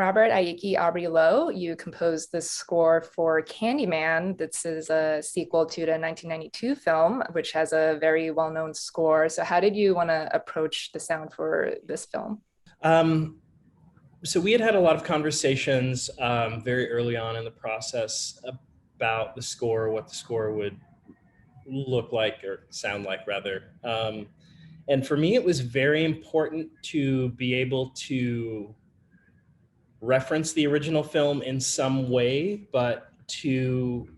Robert Aiki Aubrey Lowe, you composed the score for Candyman. This is a sequel to the 1992 film, which has a very well-known score. So how did you want to approach the sound for this film? Um, so we had a lot of conversations very early on in the process about the score, what the score would look like or sound like rather. And for me, it was very important to be able to reference the original film in some way, but to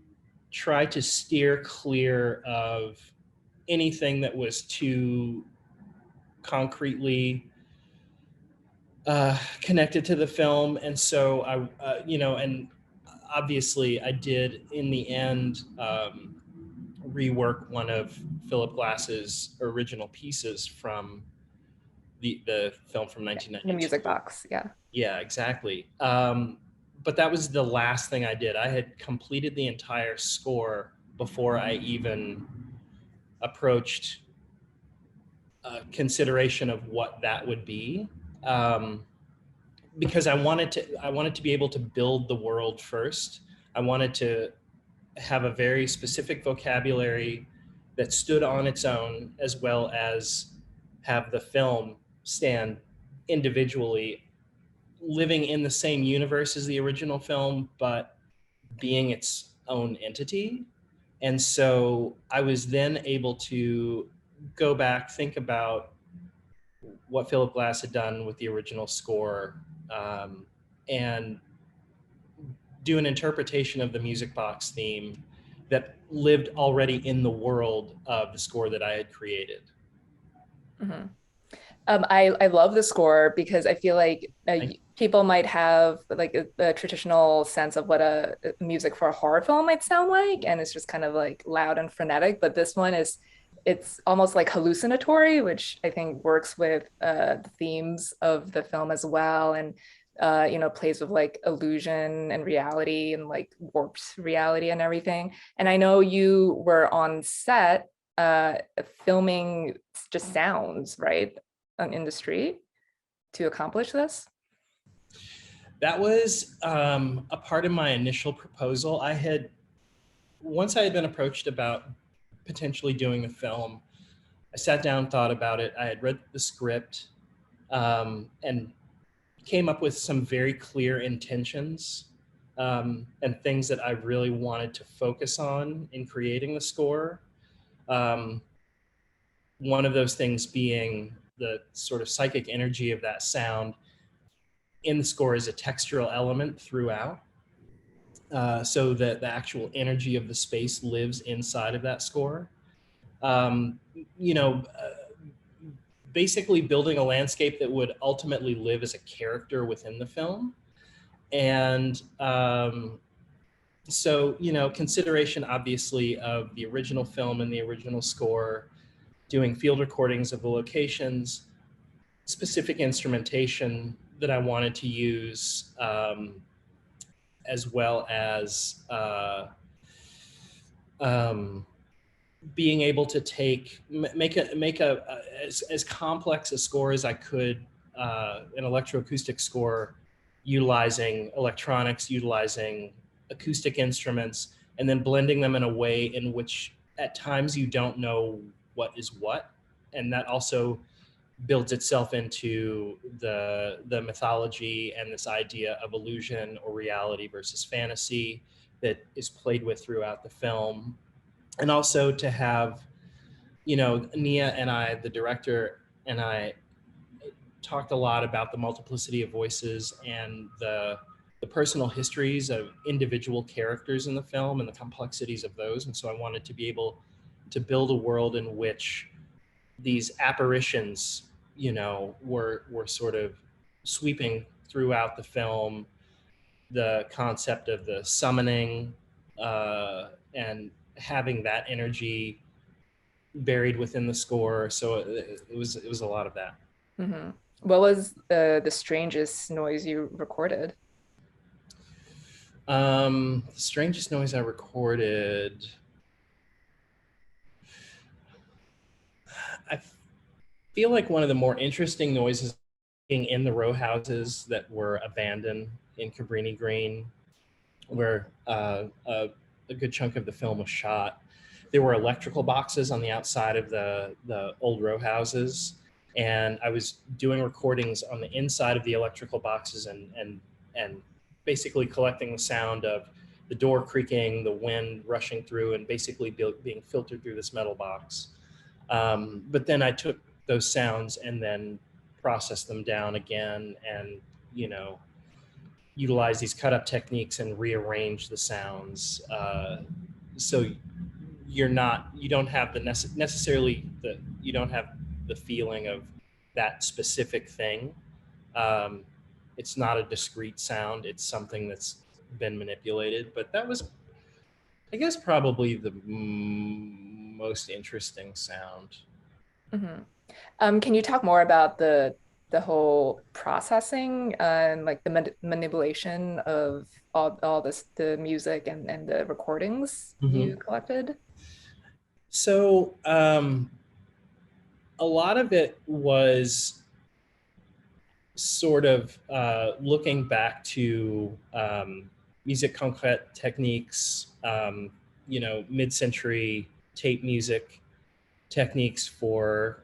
try to steer clear of anything that was too concretely connected to the film. And so and obviously I did in the end rework one of Philip Glass's original pieces from the film from The music 1992. box, yeah. Yeah, exactly. But that was the last thing I did. I had completed the entire score before I even approached consideration of what that would be, because I wanted to be able to build the world first. I wanted to have a very specific vocabulary that stood on its own, as well as have the film stand individually, living in the same universe as the original film, but being its own entity. And so I was then able to go back, think about what Philip Glass had done with the original score, and do an interpretation of the music box theme that lived already in the world of the score that I had created. Mhm. I love the score because I feel like people might have like a traditional sense of what a music for a horror film might sound like, and it's just kind of like loud and frenetic. But this one is it's almost like hallucinatory, which I think works with the themes of the film as well, and plays with like illusion and reality and like warped reality and everything. And I know you were on set filming just sounds, right? In the street to accomplish this? That was a part of my initial proposal. Once I had been approached about potentially doing the film, I sat down, thought about it. I had read the script, and came up with some very clear intentions, and things that I really wanted to focus on in creating the score. Um, One of those things being the sort of psychic energy of that sound in the score is a textural element throughout, so that the actual energy of the space lives inside of that score. Um, you know, Basically building a landscape that would ultimately live as a character within the film. And consideration obviously of the original film and the original score, doing field recordings of the locations, specific instrumentation that I wanted to use, as well as being able to make a as complex a score as I could, an electroacoustic score, utilizing electronics, utilizing acoustic instruments, and then blending them in a way in which at times you don't know what is what, and that also builds itself into the mythology and this idea of illusion or reality versus fantasy that is played with throughout the film. And also to have, Nia and I, the director, and I talked a lot about the multiplicity of voices and the personal histories of individual characters in the film and the complexities of those. And so I wanted to be able to build a world in which these apparitions, were sort of sweeping throughout the film. The concept of the summoning, and having that energy buried within the score. So it was a lot of that. Mm-hmm. What was the strangest noise you recorded? The strangest noise I recorded. I feel like one of the more interesting noises in the row houses that were abandoned in Cabrini Green, where a good chunk of the film was shot. There were electrical boxes on the outside of the old row houses, and I was doing recordings on the inside of the electrical boxes and basically collecting the sound of the door creaking, the wind rushing through, and basically being filtered through this metal box. But then I took those sounds and then processed them down again, and utilize these cut up techniques and rearrange the sounds. So you don't have you don't have the feeling of that specific thing. Um, it's not a discrete sound. It's something that's been manipulated. But that was, I guess, probably the most interesting sound. Can you talk more about the whole processing and like the manipulation of all this, the music and the recordings you collected? So a lot of it was sort of looking back to musique concrète techniques, mid-century tape music techniques for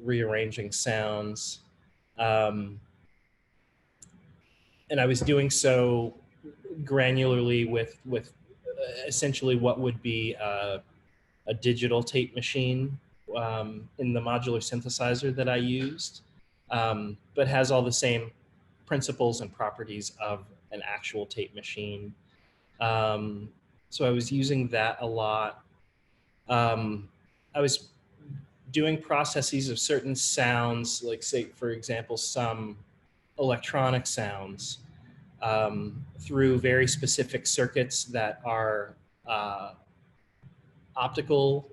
rearranging sounds. And I was doing so granularly with essentially what would be a digital tape machine in the modular synthesizer that I used, but has all the same principles and properties of an actual tape machine. So I was using that a lot. I was doing processes of certain sounds, like say, for example, some electronic sounds through very specific circuits that are optical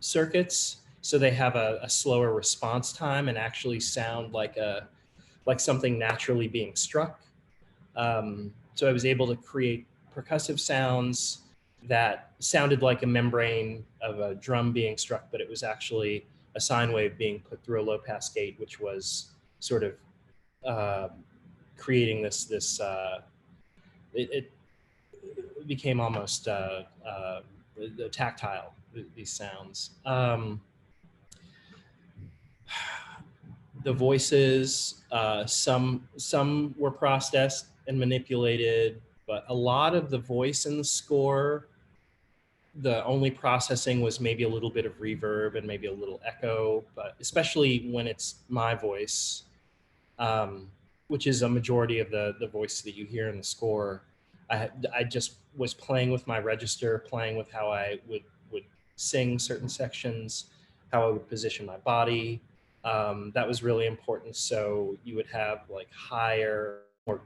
circuits. So they have a slower response time and actually sound like something naturally being struck. So I was able to create percussive sounds that sounded like a membrane of a drum being struck, but it was actually a sine wave being put through a low pass gate, which was sort of creating this. It became almost tactile, these sounds. The voices, some were processed and manipulated, but a lot of the voice in the score, the only processing was maybe a little bit of reverb and maybe a little echo, but especially when it's my voice, which is a majority of the voice that you hear in the score. I just was playing with my register, playing with how I would sing certain sections, how I would position my body. That was really important. So you would have like higher, more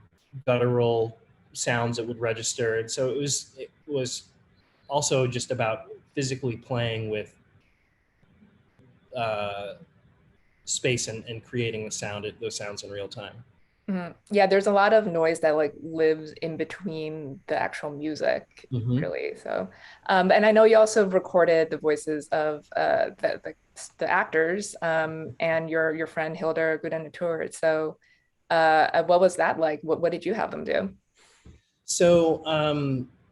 guttural sounds that would register. And so it was also just about physically playing with space and creating those sounds in real time. Yeah, there's a lot of noise that like lives in between the actual music, really. So, and I know you also recorded the voices of the actors and your friend Hilda Gudenatour. So, what was that like? What did you have them do? So,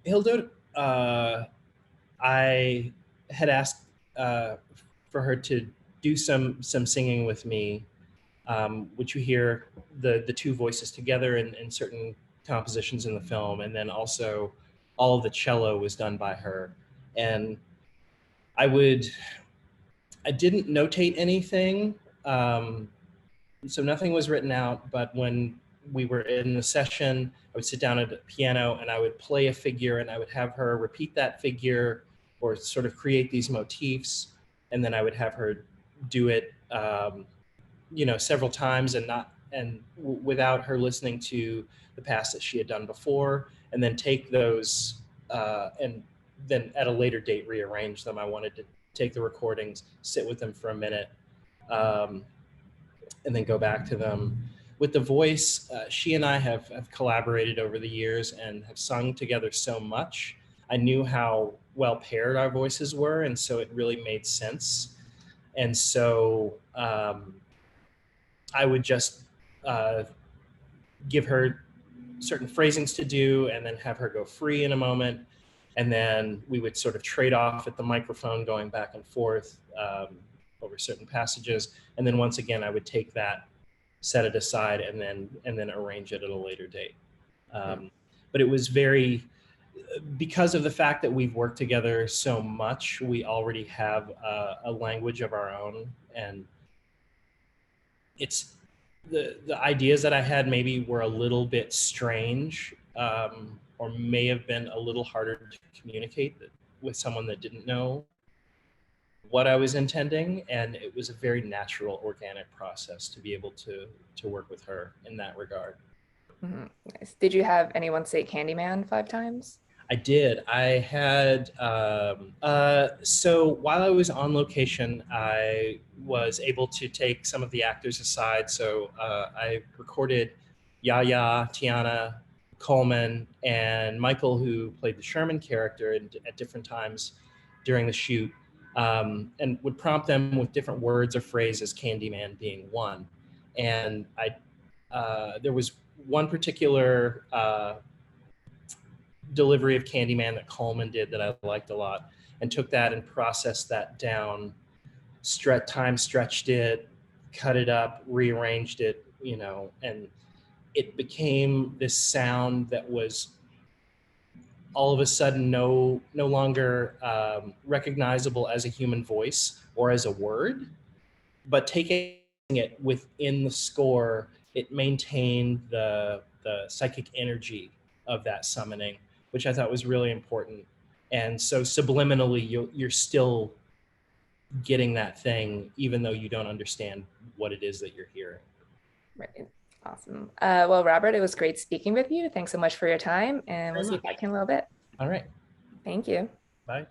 Hilda, I had asked for her to do some singing with me, which you hear the two voices together in certain compositions in the film, and then also all of the cello was done by her. And I didn't notate anything, so nothing was written out, but when we were in the session, I would sit down at the piano and I would play a figure and I would have her repeat that figure or sort of create these motifs. And then I would have her do it, several times without her listening to the past that she had done before, and then take those and then at a later date rearrange them. I wanted to take the recordings, sit with them for a minute, and then go back to them. With the voice, she and I have collaborated over the years and have sung together so much. I knew how well paired our voices were, and so it really made sense. And so I would just give her certain phrasings to do and then have her go free in a moment. And then we would sort of trade off at the microphone going back and forth over certain passages. And then once again, I would take that, set it aside, and then arrange it at a later date. But it was very, because of the fact that we've worked together so much, we already have a language of our own. And it's, the ideas that I had maybe were a little bit strange, or may have been a little harder to communicate with someone that didn't know what I was intending. And it was a very natural, organic process to be able to work with her in that regard. Nice. Did you have anyone say Candyman 5 times? I did. I had, so while I was on location, I was able to take some of the actors aside. So I recorded Yaya, Tiana, Coleman, and Michael, who played the Sherman character at different times during the shoot, and would prompt them with different words or phrases, Candyman being one. And there was one particular delivery of Candyman that Coleman did that I liked a lot, and took that and processed that down, stretched it, cut it up, rearranged it, and it became this sound that was all of a sudden no longer recognizable as a human voice or as a word, but taking it within the score, it maintained the psychic energy of that summoning, which I thought was really important. And so subliminally, you're still getting that thing, even though you don't understand what it is that you're hearing. Right. Awesome. Well, Robert, it was great speaking with you. Thanks so much for your time, and we'll see you back in a little bit. All right. Thank you. Bye.